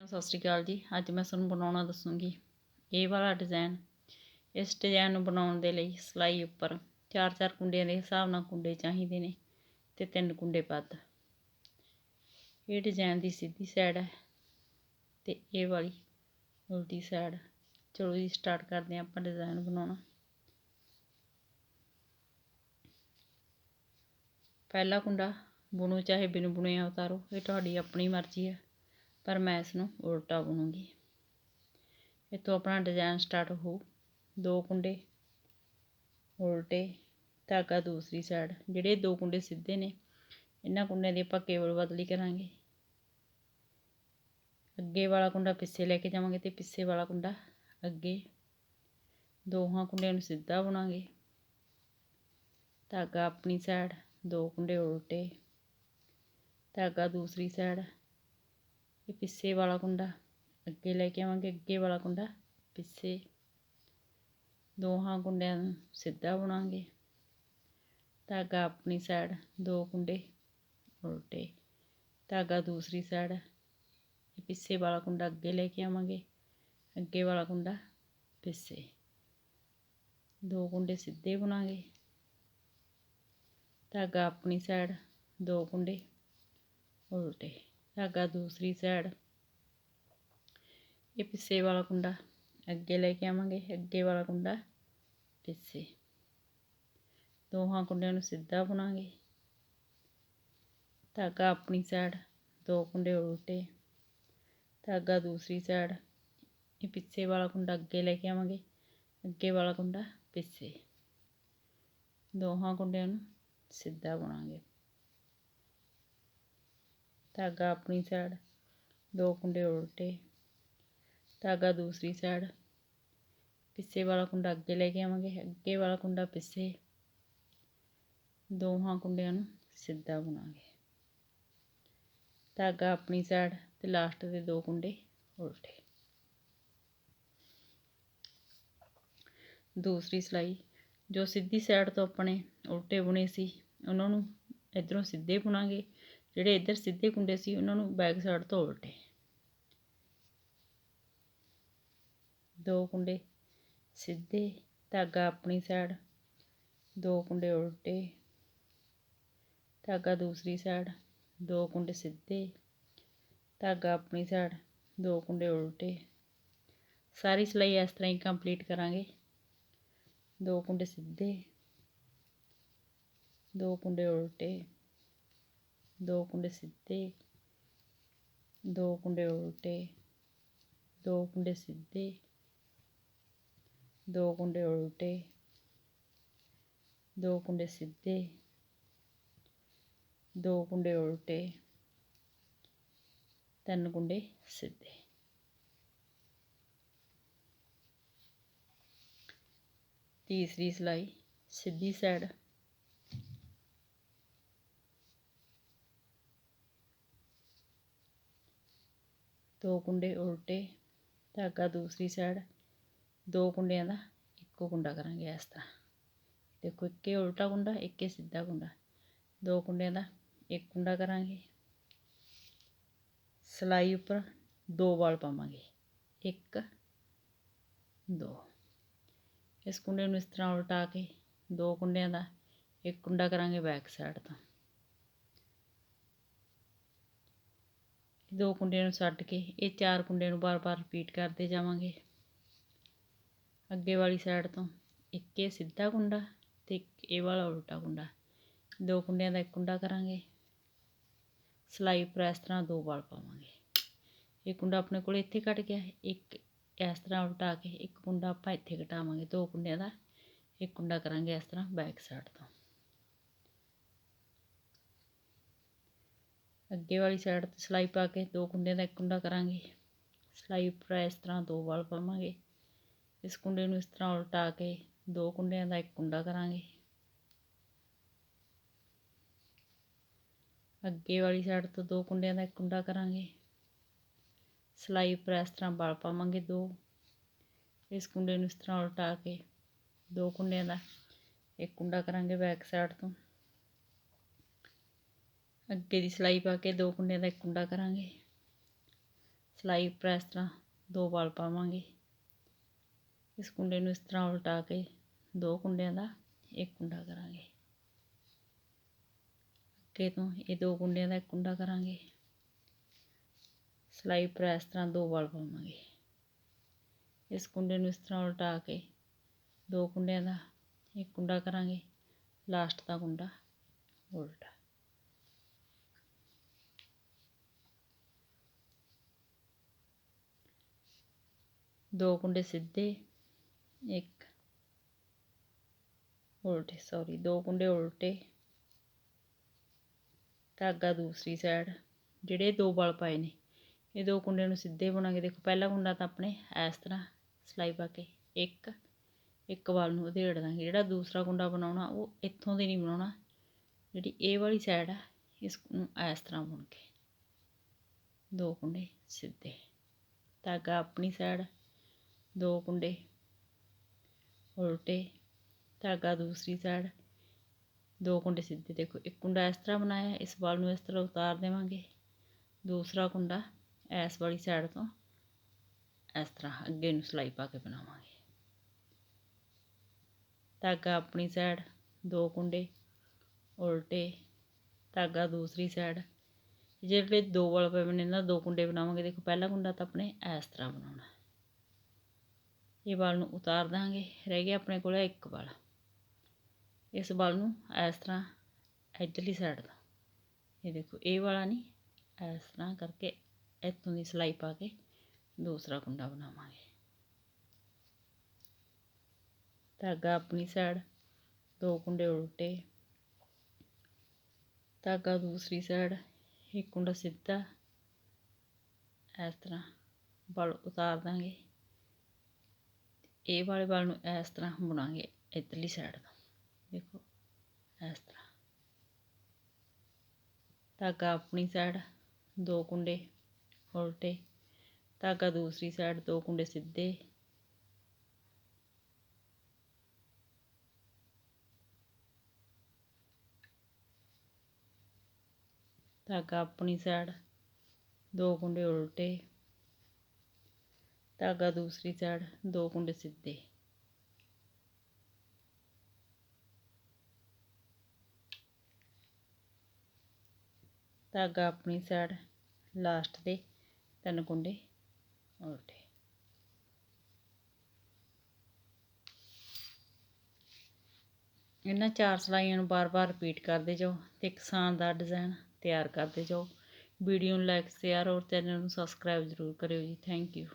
ਸਤਿ ਸ਼੍ਰੀ ਅਕਾਲ ਜੀ। ਅੱਜ ਮੈਂ ਤੁਹਾਨੂੰ ਬਣਾਉਣਾ ਦੱਸੂਗੀ ਇਹ ਵਾਲਾ ਡਿਜ਼ਾਈਨ। ਇਸ ਡਿਜ਼ਾਈਨ ਨੂੰ ਬਣਾਉਣ ਦੇ ਲਈ ਸਿਲਾਈ ਉੱਪਰ 4-4 ਕੁੰਡਿਆਂ ਦੇ ਹਿਸਾਬ ਨਾਲ ਕੁੰਡੇ ਚਾਹੀਦੇ ਨੇ ਤੇ 3 ਕੁੰਡੇ ਵੱਧ। ਇਹ ਡਿਜ਼ਾਈਨ ਦੀ ਸਿੱਧੀ ਸਾਈਡ ਹੈ ਤੇ ਇਹ ਵਾਲੀ ਉਲਟੀ ਸਾਈਡ। ਚਲੋ ਜੀ ਸਟਾਰਟ ਕਰਦੇ ਹਾਂ ਆਪਾਂ ਡਿਜ਼ਾਈਨ ਬਣਾਉਣਾ। ਪਹਿਲਾ ਕੁੰਡਾ ਬੁਣੋ ਚਾਹੇ ਬਿਨ ਬੁਣਿਆ ਉਤਾਰੋ, ਇਹ ਤੁਹਾਡੀ ਆਪਣੀ ਮਰਜ਼ੀ ਹੈ, ਪਰ ਮੈਂ ਇਸ ਨੂੰ ਉਲਟਾ ਬੁਣੂੰਗੀ। ਇੱਥੋਂ ਆਪਣਾ ਡਿਜ਼ਾਈਨ ਸਟਾਰਟ ਹੋਊ। 2 ਕੁੰਡੇ ਉਲਟੇ, ਧਾਗਾ ਦੂਸਰੀ ਸਾਈਡ। ਜਿਹੜੇ 2 ਕੁੰਡੇ ਸਿੱਧੇ ਨੇ ਇਹਨਾਂ ਕੁੰਡਿਆਂ ਦੀ ਆਪਾਂ ਕੇਵਲ ਬਦਲੀ ਕਰਾਂਗੇ। ਅੱਗੇ ਵਾਲਾ ਕੁੰਡਾ ਪਿੱਛੇ ਲੈ ਕੇ ਜਾਵਾਂਗੇ ਤੇ ਪਿੱਛੇ ਵਾਲਾ ਕੁੰਡਾ ਅੱਗੇ। ਦੋਹਾਂ ਕੁੰਡਿਆਂ ਨੂੰ ਸਿੱਧਾ ਬੁਣਾਂਗੇ। ਧਾਗਾ ਆਪਣੀ ਸਾਈਡ, 2 ਕੁੰਡੇ ਉਲਟੇ, ਧਾਗਾ ਦੂਸਰੀ ਸਾਈਡ। ਇਹ ਪਿੱਛੇ ਵਾਲਾ ਕੁੰਡਾ ਅੱਗੇ ਲੈ ਕੇ ਆਵਾਂਗੇ, ਅੱਗੇ ਵਾਲਾ ਕੁੰਡਾ ਪਿੱਛੇ। ਦੋਹਾਂ ਕੁੰਡਿਆਂ ਨੂੰ ਸਿੱਧਾ ਬੁਣਾਂਗੇ। ਧਾਗਾ ਆਪਣੀ ਸਾਈਡ, 2 ਕੁੰਡੇ ਉਲਟੇ, ਧਾਗਾ ਦੂਸਰੀ ਸਾਈਡ। ਇਹ ਪਿੱਛੇ ਵਾਲਾ ਕੁੰਡਾ ਅੱਗੇ ਲੈ ਕੇ ਆਵਾਂਗੇ, ਅੱਗੇ ਵਾਲਾ ਕੁੰਡਾ ਪਿੱਛੇ। 2 ਕੁੰਡੇ ਸਿੱਧੇ ਬੁਣਾਂਗੇ। ਧਾਗਾ ਆਪਣੀ ਸਾਈਡ, 2 ਕੁੰਡੇ ਉਲਟੇ, ਧਾਗਾ ਦੂਸਰੀ ਸਾਈਡ। ਇਹ ਪਿੱਛੇ ਵਾਲਾ ਕੁੰਡਾ ਅੱਗੇ ਲੈ ਕੇ ਆਵਾਂਗੇ, ਅੱਗੇ ਵਾਲਾ ਕੁੰਡਾ ਪਿੱਛੇ। ਦੋਹਾਂ ਕੁੰਡਿਆਂ ਨੂੰ ਸਿੱਧਾ ਬੁਣਾਂਗੇ। ਧਾਗਾ ਆਪਣੀ ਸਾਈਡ, 2 ਕੁੰਡੇ ਉਲਟੇ, ਧਾਗਾ ਦੂਸਰੀ ਸਾਈਡ। ਇਹ ਪਿੱਛੇ ਵਾਲਾ ਕੁੰਡਾ ਅੱਗੇ ਲੈ ਕੇ ਆਵਾਂਗੇ, ਅੱਗੇ ਵਾਲਾ ਕੁੰਡਾ ਪਿੱਛੇ। ਦੋਹਾਂ ਕੁੰਡਿਆਂ ਨੂੰ ਸਿੱਧਾ ਬੁਣਾਂਗੇ। ਧਾਗਾ ਆਪਣੀ ਸਾਈਡ, 2 ਕੁੰਡੇ ਉਲਟੇ, ਧਾਗਾ ਦੂਸਰੀ ਸਾਈਡ। ਪਿੱਛੇ ਵਾਲਾ ਕੁੰਡਾ ਅੱਗੇ ਲੈ ਕੇ ਆਵਾਂਗੇ, ਅੱਗੇ ਵਾਲਾ ਕੁੰਡਾ ਪਿੱਛੇ। ਦੋਹਾਂ ਕੁੰਡਿਆਂ ਨੂੰ ਸਿੱਧਾ ਬੁਣਾਂਗੇ। ਧਾਗਾ ਆਪਣੀ ਸਾਈਡ ਤੇ ਲਾਸਟ ਦੇ 2 ਕੁੰਡੇ ਉਲਟੇ। ਦੂਸਰੀ ਸਿਲਾਈ। ਜੋ ਸਿੱਧੀ ਸਾਈਡ ਤੋਂ ਆਪਣੇ ਉਲਟੇ ਬੁਣੇ ਸੀ ਉਹਨਾਂ ਨੂੰ ਇੱਧਰੋਂ ਸਿੱਧੇ ਬੁਣਾਂਗੇ। ਜਿਹੜੇ ਇੱਧਰ ਸਿੱਧੇ ਕੁੰਡੇ ਸੀ ਉਹਨਾਂ ਨੂੰ ਬੈਕ ਸਾਈਡ ਤੋਂ ਉਲਟੇ। 2 ਕੁੰਡੇ ਸਿੱਧੇ, ਧਾਗਾ ਆਪਣੀ ਸਾਈਡ, 2 ਕੁੰਡੇ ਉਲਟੇ, ਧਾਗਾ ਦੂਸਰੀ ਸਾਈਡ। 2 ਕੁੰਡੇ ਸਿੱਧੇ, ਧਾਗਾ ਆਪਣੀ ਸਾਈਡ, 2 ਕੁੰਡੇ ਉਲਟੇ। ਸਾਰੀ ਸਿਲਾਈ ਇਸ ਤਰ੍ਹਾਂ ਹੀ ਕੰਪਲੀਟ ਕਰਾਂਗੇ। 2 ਕੁੰਡੇ ਸਿੱਧੇ, 2 ਕੁੰਡੇ ਉਲਟੇ, 2 ਕੁੰਡੇ ਸਿੱਧੇ, 2 ਕੁੰਡੇ ਉਲਟੇ, 2 ਕੁੰਡੇ ਸਿੱਧੇ, 2 ਕੁੰਡੇ ਉਲਟੇ, 2 ਕੁੰਡੇ ਸਿੱਧੇ, 2 ਕੁੰਡੇ ਉਲਟੇ, 3 ਕੁੰਡੇ ਸਿੱਧੇ। ਤੀਸਰੀ ਸਿਲਾਈ। ਸਿੱਧੀ ਸਾਈਡ, 2 ਕੁੰਡੇ ਉਲਟੇ, ਧਾਗਾ ਦੂਸਰੀ ਸਾਈਡ। 2 ਕੁੰਡਿਆਂ ਦਾ ਇੱਕੋ ਕੁੰਡਾ ਕਰਾਂਗੇ ਇਸ ਤਰ੍ਹਾਂ। ਦੇਖੋ, ਇੱਕੇ ਉਲਟਾ ਕੁੰਡਾ, ਇੱਕੇ ਸਿੱਧਾ ਕੁੰਡਾ। 2 ਕੁੰਡਿਆਂ ਦਾ ਇੱਕ ਕੁੰਡਾ ਕਰਾਂਗੇ। ਸਿਲਾਈ ਉੱਪਰ 2 ਵਾਲ ਪਾਵਾਂਗੇ, 1 2। ਇਸ ਕੁੰਡੇ ਨੂੰ ਇਸ ਤਰ੍ਹਾਂ ਉਲਟਾ ਕੇ 2 ਕੁੰਡਿਆਂ ਦਾ ਇੱਕ ਕੁੰਡਾ ਕਰਾਂਗੇ ਬੈਕ ਸਾਈਡ ਤੋਂ। 2 ਕੁੰਡਿਆਂ ਨੂੰ ਛੱਡ ਕੇ ਇਹ 4 ਕੁੰਡਿਆਂ ਨੂੰ ਬਾਰ-ਬਾਰ ਰਿਪੀਟ ਕਰਦੇ ਜਾਵਾਂਗੇ। ਅੱਗੇ ਵਾਲੀ ਸਾਈਡ ਤੋਂ ਇੱਕੇ ਸਿੱਧਾ ਕੁੰਡਾ ਤੇ ਇੱਕ ਇਹ ਵਾਲਾ ਉਲਟਾ ਕੁੰਡਾ। 2 ਕੁੰਡਿਆਂ ਦਾ ਇੱਕ ਕੁੰਡਾ ਕਰਾਂਗੇ। ਸਿਲਾਈ ਉੱਪਰ ਇਸ ਤਰ੍ਹਾਂ 2 ਵਾਲ ਪਾਵਾਂਗੇ। ਇਹ ਕੁੰਡਾ ਆਪਣੇ ਕੋਲ ਇੱਥੇ ਕੱਟ ਗਿਆ, ਇੱਕ ਇਸ ਤਰ੍ਹਾਂ ਉਲਟਾ ਕੇ ਇੱਕ ਕੁੰਡਾ ਆਪਾਂ ਇੱਥੇ ਘਟਾਵਾਂਗੇ। 2 ਕੁੰਡਿਆਂ ਦਾ ਇੱਕ ਕੁੰਡਾ ਕਰਾਂਗੇ ਇਸ ਤਰ੍ਹਾਂ ਬੈਕ ਸਾਈਡ ਤੋਂ। ਅੱਗੇ ਵਾਲੀ ਸਾਈਡ ਤੇ ਸਿਲਾਈ ਪਾ ਕੇ 2 ਕੁੰਡਿਆਂ ਦਾ ਇੱਕ ਕੁੰਡਾ ਕਰਾਂਗੇ। ਸਿਲਾਈ ਉੱਪਰ ਇਸ ਤਰ੍ਹਾਂ 2 ਵਾਲ ਪਾਵਾਂਗੇ। ਇਸ ਕੁੰਡੇ ਨੂੰ ਇਸ ਤਰ੍ਹਾਂ ਉਲਟਾ ਕੇ 2 ਕੁੰਡਿਆਂ ਦਾ ਇੱਕ ਕੁੰਡਾ ਕਰਾਂਗੇ। ਅੱਗੇ ਵਾਲੀ ਸਾਈਡ ਤੋਂ 2 ਕੁੰਡਿਆਂ ਦਾ ਇੱਕ ਕੁੰਡਾ ਕਰਾਂਗੇ। ਸਿਲਾਈ ਉੱਪਰ ਇਸ ਤਰ੍ਹਾਂ ਵਲ ਪਾਵਾਂਗੇ 2। ਇਸ ਕੁੰਡੇ ਨੂੰ ਇਸ ਤਰ੍ਹਾਂ ਉਲਟਾ ਕੇ 2 ਕੁੰਡਿਆਂ ਦਾ ਇੱਕ ਕੁੰਡਾ ਕਰਾਂਗੇ ਬੈਕ ਸਾਈਡ ਤੋਂ। ਅੱਗੇ ਦੀ ਸਿਲਾਈ ਪਾ ਕੇ 2 ਕੁੰਡਿਆਂ ਦਾ ਇੱਕ ਕੁੰਡਾ ਕਰਾਂਗੇ। ਸਿਲਾਈ ਉੱਪਰ ਇਸ ਤਰ੍ਹਾਂ 2 ਵਲ ਪਾਵਾਂਗੇ। ਇਸ ਕੁੰਡੇ ਨੂੰ ਇਸ ਤਰ੍ਹਾਂ ਉਲਟਾ ਕੇ 2 ਕੁੰਡਿਆਂ ਦਾ ਇੱਕ ਕੁੰਡਾ ਕਰਾਂਗੇ। ਅੱਗੇ ਤੋਂ ਇਹ 2 ਕੁੰਡਿਆਂ ਦਾ ਇੱਕ ਕੁੰਡਾ ਕਰਾਂਗੇ। ਸਿਲਾਈ ਉੱਪਰ ਇਸ ਤਰ੍ਹਾਂ 2 ਵਲ ਪਾਵਾਂਗੇ। ਇਸ ਕੁੰਡੇ ਨੂੰ ਇਸ ਤਰ੍ਹਾਂ ਉਲਟਾ ਕੇ 2 ਕੁੰਡਿਆਂ ਦਾ ਇੱਕ ਕੁੰਡਾ ਕਰਾਂਗੇ। ਲਾਸਟ ਦਾ ਕੁੰਡਾ ਉਲਟਾ। ਦੋ ਕੁੰਡੇ ਸਿੱਧੇ, ਇੱਕ ਉਲਟੇ, ਸੌਰੀ 2 ਕੁੰਡੇ ਉਲਟੇ, ਧਾਗਾ ਦੂਸਰੀ ਸਾਈਡ। ਜਿਹੜੇ 2 ਵਲ ਪਾਏ ਨੇ ਇਹ 2 ਕੁੰਡਿਆਂ ਨੂੰ ਸਿੱਧੇ ਬੁਣਾਂਗੇ। ਦੇਖੋ ਪਹਿਲਾ ਕੁੰਡਾ ਤਾਂ ਆਪਣੇ ਇਸ ਤਰ੍ਹਾਂ ਸਿਲਾਈ ਪਾ ਕੇ ਇੱਕ ਵਲ ਨੂੰ ਉਧੇੜ ਦਾਂਗੇ। ਜਿਹੜਾ ਦੂਸਰਾ ਕੁੰਡਾ ਬਣਾਉਣਾ ਉਹ ਇੱਥੋਂ ਦੀ ਨਹੀਂ ਬਣਾਉਣਾ, ਜਿਹੜੀ ਇਹ ਵਾਲੀ ਸਾਈਡ ਆ ਇਸ ਨੂੰ ਇਸ ਤਰ੍ਹਾਂ ਬੁਣ ਕੇ 2 ਕੁੰਡੇ ਸਿੱਧੇ, ਧਾਗਾ ਆਪਣੀ ਸਾਈਡ, 2 ਕੁੰਡੇ ਉਲਟੇ, ਧਾਗਾ ਦੂਸਰੀ ਸਾਈਡ, 2 ਕੁੰਡੇ ਸਿੱਧੇ। ਦੇਖੋ ਇੱਕ ਕੁੰਡਾ ਇਸ ਤਰ੍ਹਾਂ ਬਣਾਇਆ, ਇਸ ਵੱਲ ਨੂੰ ਇਸ ਤਰ੍ਹਾਂ ਉਤਾਰ ਦੇਵਾਂਗੇ। ਦੂਸਰਾ ਕੁੰਡਾ ਇਸ ਵਾਲੀ ਸਾਈਡ ਤੋਂ ਇਸ ਤਰ੍ਹਾਂ ਅੱਗੇ ਨੂੰ ਸਿਲਾਈ ਪਾ ਕੇ ਬਣਾਵਾਂਗੇ। ਧਾਗਾ ਆਪਣੀ ਸਾਈਡ, 2 ਕੁੰਡੇ ਉਲਟੇ, ਧਾਗਾ ਦੂਸਰੀ ਸਾਈਡ। ਜਿਹੜੇ 2 ਵਲ ਪਏ ਨੇ ਇਹਨਾਂ 2 ਕੁੰਡੇ ਬਣਾਵਾਂਗੇ। ਦੇਖੋ ਪਹਿਲਾ ਕੁੰਡਾ ਤਾਂ ਆਪਣੇ ਇਸ ਤਰ੍ਹਾਂ ਬਣਾਉਣਾ। ਇਹ ਵਲ ਨੂੰ ਉਤਾਰ ਦਾਂਗੇ। ਰਹਿ ਗਿਆ ਆਪਣੇ ਕੋਲ ਇੱਕ ਵਲ। ਇਸ ਵਲ ਨੂੰ ਇਸ ਤਰ੍ਹਾਂ ਇੱਧਰਲੀ ਸਾਈਡ ਦਾ, ਇਹ ਦੇਖੋ ਇਹ ਵਾਲਾ ਨਹੀਂ, ਇਸ ਤਰ੍ਹਾਂ ਕਰਕੇ ਇੱਥੋਂ ਦੀ ਸਿਲਾਈ ਪਾ ਕੇ ਦੂਸਰਾ ਕੁੰਡਾ ਬਣਾਵਾਂਗੇ। ਧਾਗਾ ਆਪਣੀ ਸਾਈਡ, 2 ਕੁੰਡੇ ਉਲਟੇ, ਧਾਗਾ ਦੂਸਰੀ ਸਾਈਡ, ਇੱਕ ਕੁੰਡਾ ਸਿੱਧਾ, ਇਸ ਤਰ੍ਹਾਂ ਵਲ ਉਤਾਰ ਦਾਂਗੇ। ਇਹ ਵਾਲੇ ਵਲ ਨੂੰ ਇਸ ਤਰ੍ਹਾਂ ਬੁਣਾਂਗੇ ਇੱਧਰਲੀ ਸਾਈਡ ਤੋਂ। ਦੇਖੋ ਇਸ ਤਰ੍ਹਾਂ ਧਾਗਾ ਆਪਣੀ ਸਾਈਡ, 2 ਕੁੰਡੇ ਉਲਟੇ, ਧਾਗਾ ਦੂਸਰੀ ਸਾਈਡ, 2 ਕੁੰਡੇ ਸਿੱਧੇ, ਧਾਗਾ ਆਪਣੀ ਸਾਈਡ, 2 ਕੁੰਡੇ ਉਲਟੇ, ਧਾਗਾ ਦੂਸਰੀ ਸਾਈਡ, 2 ਕੁੰਡੇ ਸਿੱਧੇ। ਧਾਗਾ ਆਪਣੀ ਸਾਈਡ, ਲਾਸਟ ਦੇ 3 ਕੁੰਡੇ ਉਲਟੇ। ਇਹਨਾਂ 4 ਸਿਲਾਈਆਂ ਨੂੰ ਬਾਰ-ਬਾਰ ਰਿਪੀਟ ਕਰਦੇ ਜਾਓ ਤੇ ਇੱਕ ਸ਼ਾਨਦਾਰ ਡਿਜ਼ਾਈਨ ਤਿਆਰ ਕਰਦੇ ਜਾਓ। ਵੀਡੀਓ ਨੂੰ ਲਾਈਕ, ਸ਼ੇਅਰ ਔਰ ਚੈਨਲ ਨੂੰ ਸਬਸਕ੍ਰਾਈਬ ਜ਼ਰੂਰ ਕਰਿਓ ਜੀ। Thank you.